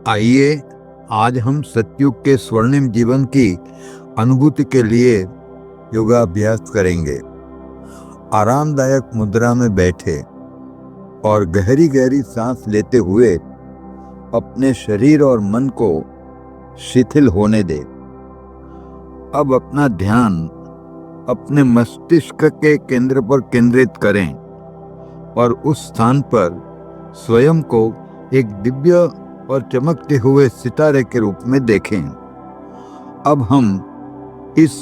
आइए आज हम सतयुग के स्वर्णिम जीवन की अनुभूति के लिए योगाभ्यास करेंगे। आरामदायक मुद्रा में बैठे और गहरी गहरी सांस लेते हुए अपने शरीर और मन को शिथिल होने दें। अब अपना ध्यान अपने मस्तिष्क के केंद्र पर केंद्रित करें और उस स्थान पर स्वयं को एक दिव्य और चमकते हुए सितारे के रूप में देखें। अब हम इस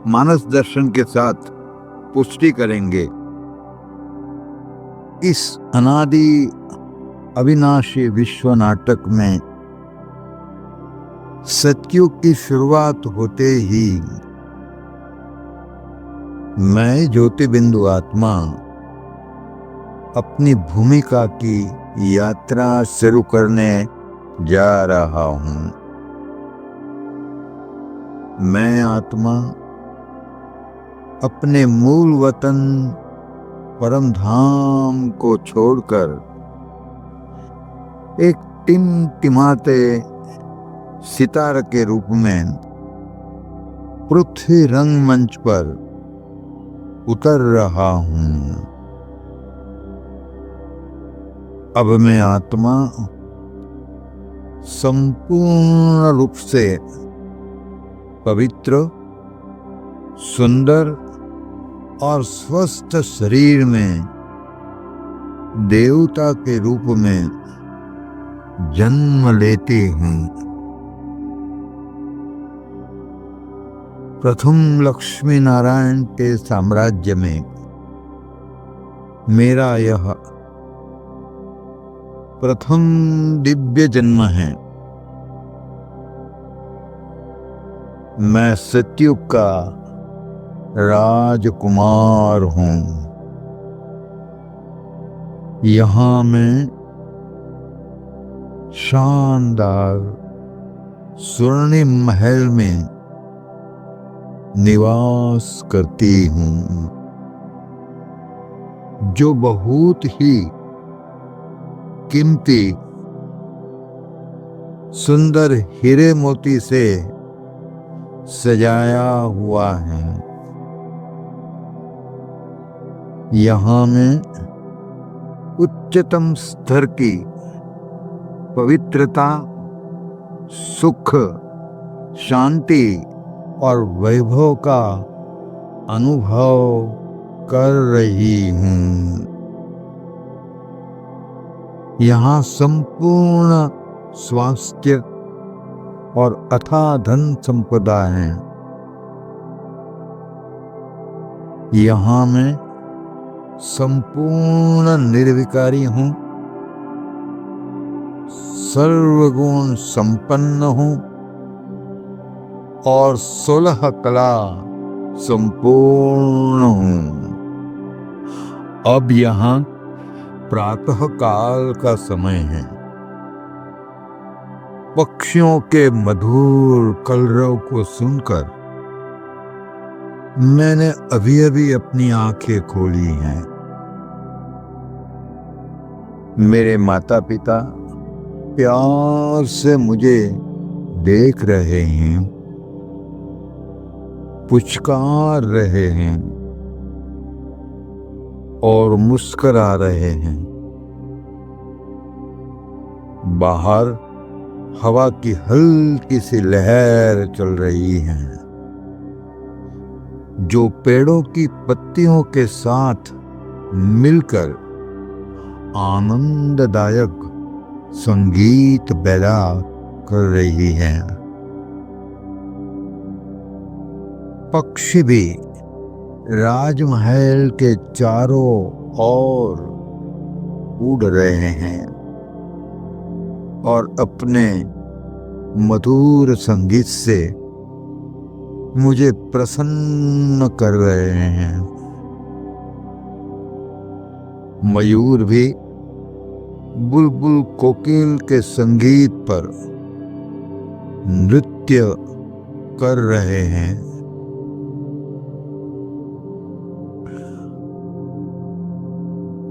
मानस दर्शन के साथ पुष्टि करेंगे। इस अनादि अविनाशी विश्व नाटक में सतयुग की शुरुआत होते ही मैं ज्योति बिंदु आत्मा अपनी भूमिका की यात्रा शुरू करने जा रहा हूं। मैं आत्मा अपने मूल वतन परम धाम को छोड़कर एक टिमटिमाते सितार के रूप में पृथ्वी रंगमंच पर उतर रहा हूं। अब मैं आत्मा संपूर्ण रूप से पवित्र, सुंदर और स्वस्थ शरीर में देवता के रूप में जन्म लेती हूं। प्रथम लक्ष्मी नारायण के साम्राज्य में मेरा यह प्रथम दिव्य जन्म है। मैं सतयुग का राजकुमार हूं। यहां मैं शानदार स्वर्णिम महल में निवास करती हूं, जो बहुत ही कीमती सुंदर हीरे मोती से सजाया हुआ है। यहां में उच्चतम स्तर की पवित्रता, सुख, शांति और वैभव का अनुभव कर रही हूं। यहाँ संपूर्ण स्वास्थ्य और अथाह धन संपदा है। यहाँ मैं संपूर्ण निर्विकारी हूँ, सर्वगुण संपन्न हूँ और 16 कला संपूर्ण हूँ। अब यहाँ प्रातः काल का समय है। पक्षियों के मधुर कलरव को सुनकर मैंने अभी अभी अपनी आंखें खोली हैं। मेरे माता पिता प्यार से मुझे देख रहे हैं, पुचकार रहे हैं और मुस्कुरा रहे हैं। बाहर हवा की हल्की सी लहर चल रही है, जो पेड़ों की पत्तियों के साथ मिलकर आनंददायक संगीत पैदा कर रही है। पक्षी भी राजमहल के चारों ओर उड़ रहे हैं और अपने मधुर संगीत से मुझे प्रसन्न कर रहे हैं। मयूर भी बुलबुल कोकिल के संगीत पर नृत्य कर रहे हैं।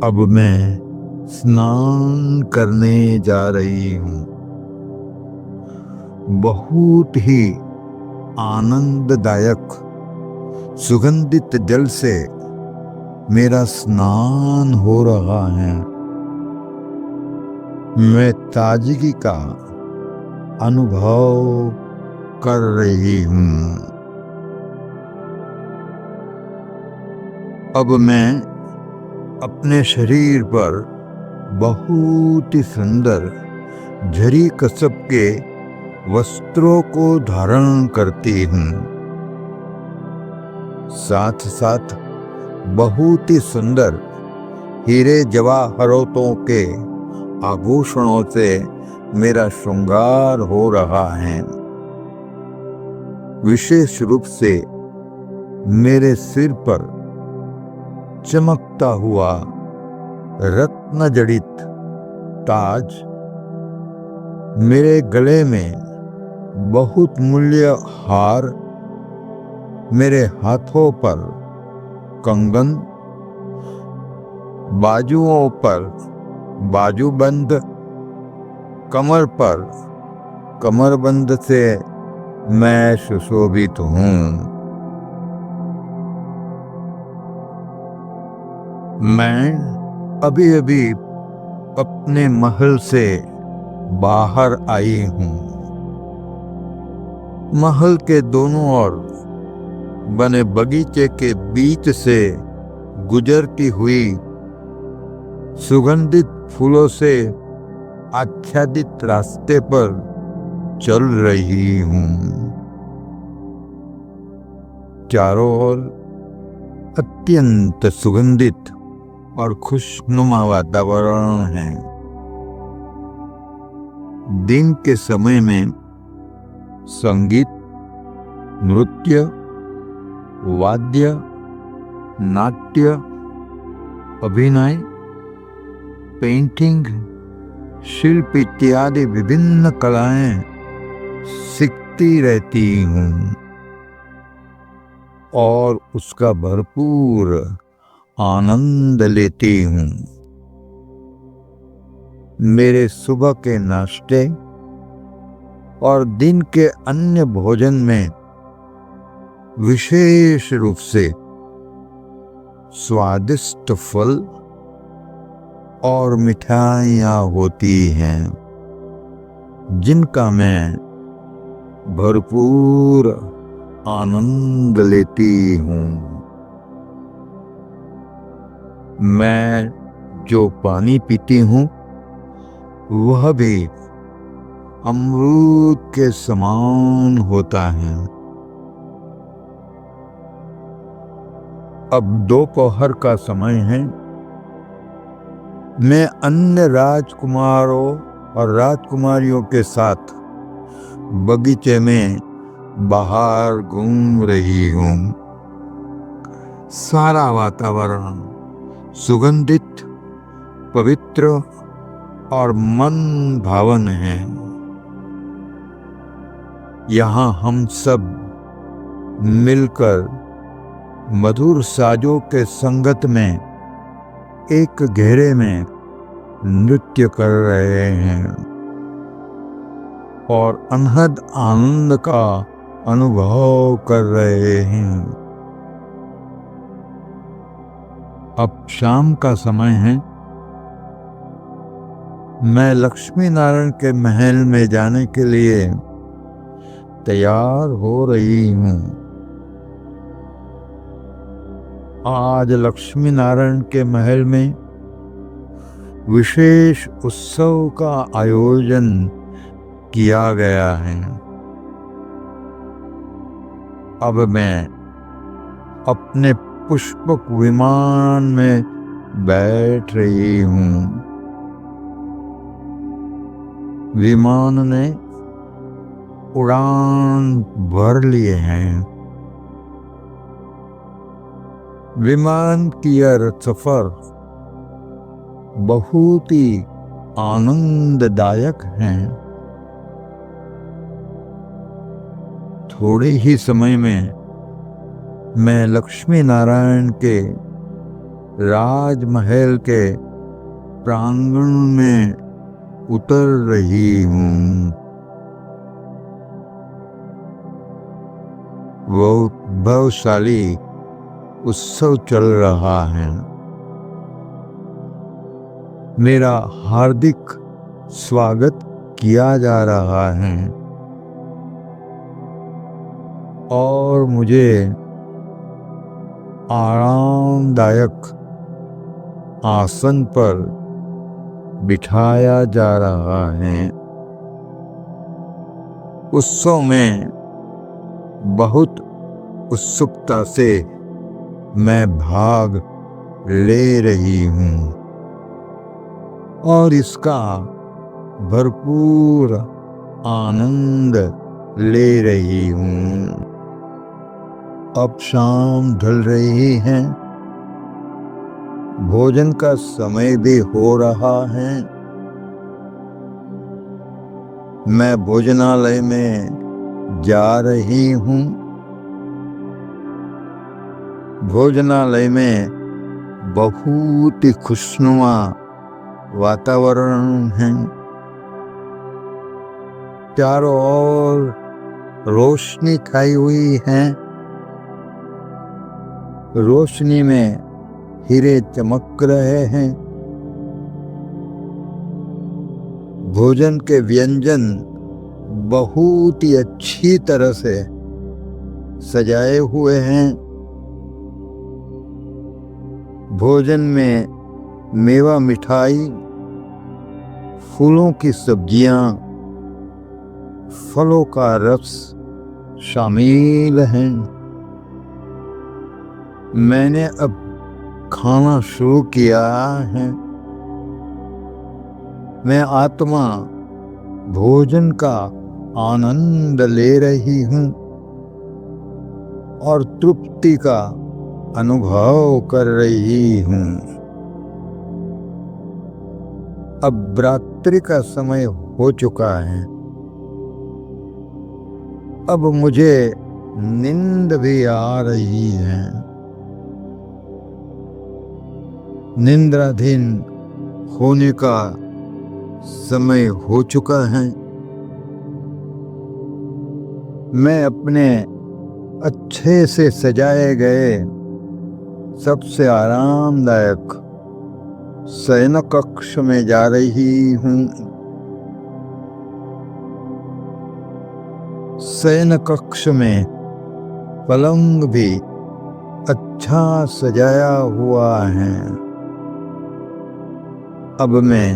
अब मैं स्नान करने जा रही हूँ। बहुत ही आनंददायक सुगंधित जल से मेरा स्नान हो रहा है। मैं ताजगी का अनुभव कर रही हूँ। अब मैं अपने शरीर पर बहुत ही सुंदर झरी कसब के वस्त्रों को धारण करती हूँ। साथ साथ बहुत ही सुंदर हीरे जवाहरातों के आभूषणों से मेरा श्रृंगार हो रहा है। विशेष रूप से मेरे सिर पर चमकता हुआ रत्न जड़ित ताज, मेरे गले में बहुत मूल्य हार, मेरे हाथों पर कंगन, बाजुओं पर बाजूबंद, कमर पर कमरबंद से मैं सुशोभित हूँ। मैं अभी अभी अपने महल से बाहर आई हूँ। महल के दोनों ओर बने बगीचे के बीच से गुजरती हुई सुगंधित फूलों से आच्छादित रास्ते पर चल रही हूँ। चारों ओर अत्यंत सुगंधित और खुशनुमा वातावरण है। दिन के समय में संगीत, नृत्य, वाद्य, नाट्य, अभिनय, पेंटिंग, शिल्प इत्यादि विभिन्न कलाएं सीखती रहती हूँ और उसका भरपूर आनंद लेती हूँ। मेरे सुबह के नाश्ते और दिन के अन्य भोजन में विशेष रूप से स्वादिष्ट फल और मिठाइयाँ होती हैं, जिनका मैं भरपूर आनंद लेती हूँ। मैं जो पानी पीती हूँ वह भी अमृत के समान होता है। अब दोपहर का समय है। मैं अन्य राजकुमारों और राजकुमारियों के साथ बगीचे में बाहर घूम रही हूँ। सारा वातावरण सुगंधित, पवित्र और मन भावन है। यहाँ हम सब मिलकर मधुर साजों के संगत में एक घेरे में नृत्य कर रहे हैं और अनहद आनंद का अनुभव कर रहे हैं। अब शाम का समय है। मैं लक्ष्मी नारायण के महल में जाने के लिए तैयार हो रही हूँ। आज लक्ष्मी नारायण के महल में विशेष उत्सव का आयोजन किया गया है। अब मैं अपने पुष्पक विमान में बैठ रही हूँ। विमान ने उड़ान भर लिए हैं। विमान की यह सफर बहुत ही आनंददायक है। थोड़े ही समय में मैं लक्ष्मी नारायण के राजमहल के प्रांगण में उतर रही हूँ। वैभवशाली उत्सव चल रहा है। मेरा हार्दिक स्वागत किया जा रहा है और मुझे आरामदायक आसन पर बिठाया जा रहा है। उत्सव में बहुत उत्सुकता से मैं भाग ले रही हूँ और इसका भरपूर आनंद ले रही हूँ। अब शाम ढल रही है, भोजन का समय भी हो रहा है। मैं भोजनालय में जा रही हूँ। भोजनालय में बहुत ही खुशनुमा वातावरण है। चारों ओर रोशनी छाई हुई है। रोशनी में हीरे चमक रहे हैं। भोजन के व्यंजन बहुत ही अच्छी तरह से सजाए हुए हैं। भोजन में मेवा मिठाई, फूलों की सब्जियां, फलों का रस शामिल हैं। मैंने अब खाना शुरू किया है। मैं आत्मा भोजन का आनंद ले रही हूँ और तृप्ति का अनुभव कर रही हूँ। अब रात्रि का समय हो चुका है। अब मुझे नींद भी आ रही है। निद्राधीन होने का समय हो चुका है। मैं अपने अच्छे से सजाए गए सबसे आरामदायक शयन कक्ष में जा रही हूँ। शयन कक्ष में पलंग भी अच्छा सजाया हुआ है। अब मैं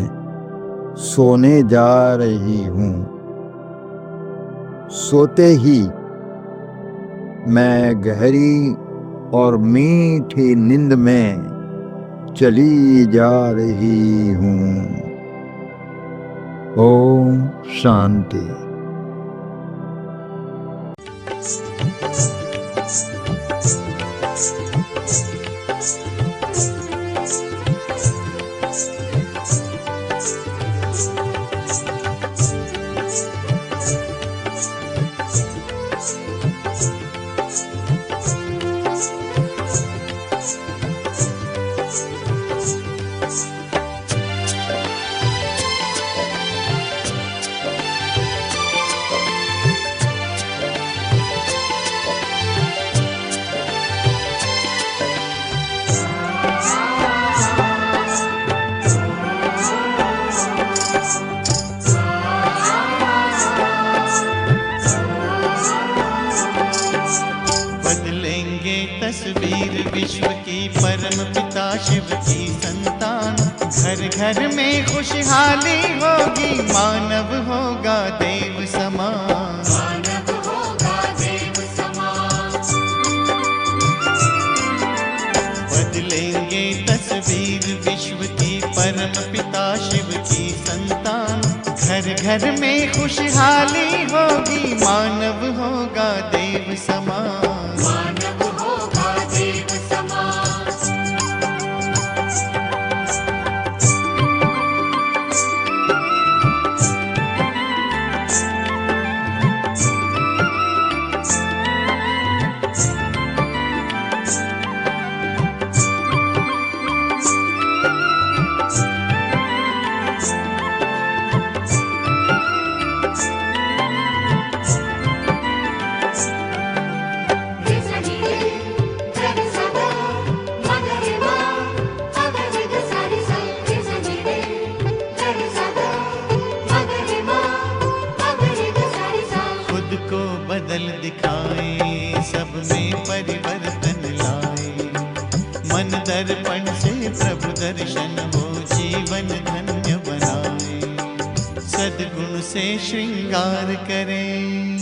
सोने जा रही हूँ। सोते ही मैं गहरी और मीठी नींद में चली जा रही हूँ। ओम शांति। तस्वीर विश्व की परम पिता शिव की संतान। घर घर में खुशहाली होगी, मानव होगा देव समान। मानव होगा देव समान। बदलेंगे तस्वीर विश्व की परम पिता शिव की संतान। घर घर में खुशहाली होगी, मानव होगा देव समान। दर्शन हो जीवन धन्य बनाए। सद्गुण से श्रृंगार करें,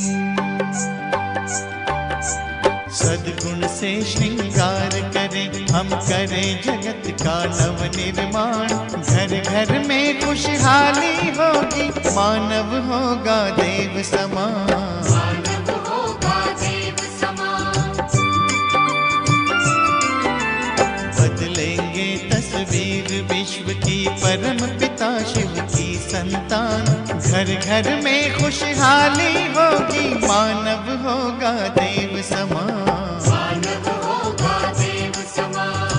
सद्गुण से श्रृंगार करें, हम करें जगत का नव निर्माण। घर घर में खुशहाली होगी, मानव होगा देव समान। मानव होगा देव समान। बदलेंगे तस्वीर विश्व की, परम पिता शिव की संतान। घर घर में खुशहाली होगी, मानव होगा देव समान। मानव होगा देव समान।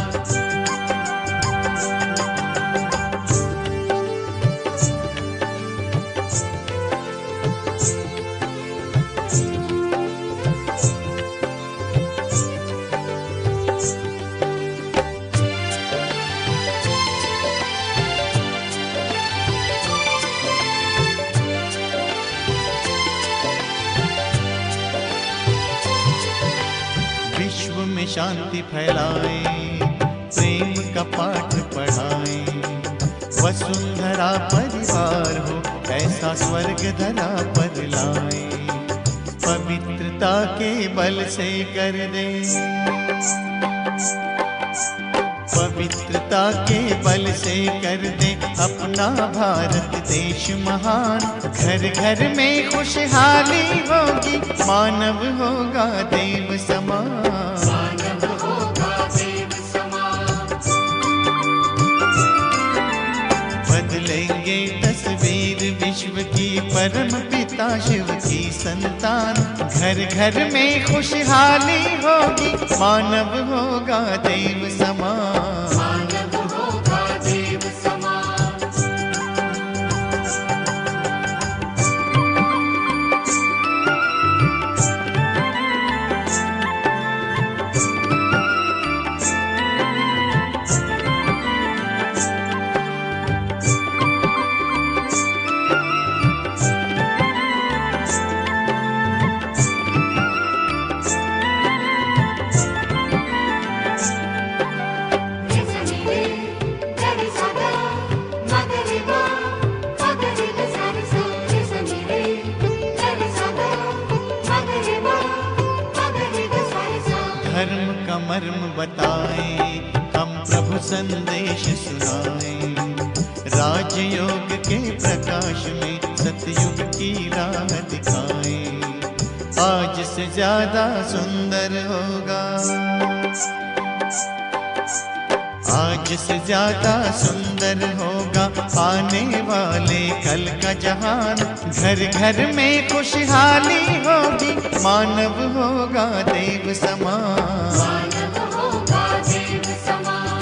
विश्व में शांति फैलाएं, प्रेम का पाठ पढ़ाएं। वसुंधरा परिवार हो, ऐसा स्वर्ग धरा पर लाएं। पवित्रता के बल से कर दे, पवित्रता के बल से कर दे अपना भारत देश महान। घर घर में खुशहाली होगी, मानव होगा देव समान। मानव होगा देव समान। बदलेंगे तस्वीर विश्व की, परम पिता शिव की संतान। घर घर में खुशहाली होगी, मानव होगा देव समान। मानव होगा देव समान। धर्म का मर्म बताएं, हम प्रभु संदेश सुनाएं। राजयोग के प्रकाश में सतयुग की राह दिखाएं। आज से ज्यादा सुंदर होगा, आज से ज्यादा सुंदर होगा आने वाले कल का जहान। घर घर में खुशहाली होगी, मानव होगा देव समान। मानव होगा देव समान।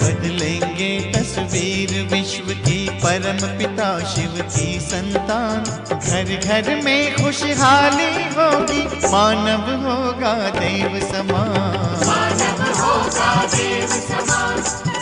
बदलेंगे तस्वीर विश्व की, परम पिता शिव की संतान। घर घर में खुशहाली होगी, मानव होगा देव समान। मानव होगा देव समान।